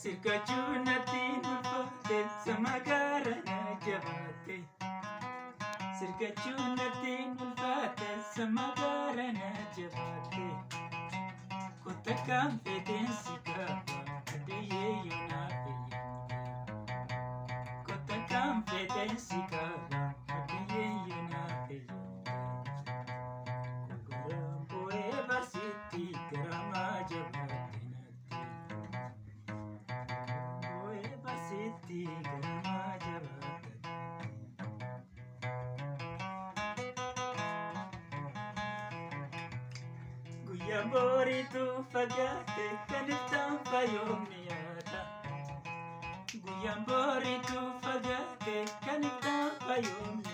Sirkachuun natti ulfaate sama gaara na jabaate. Sirkachuun natti ulfaate sama gaara na jabaate. Kota kan fedhen si qaba adeeyye yoona fayyadamte. Kota kan fedhen si qaba adeeyye yoona fayyadamte. Gurguraan bu'ee barsiitti garamaa jabaate natti. Barsiitti garamaa jabaate. Guyyaan booriitu fagaate kan iftaan fayoomni yaada. Guyyaan booriitu fagaate kan iftaan fayoomni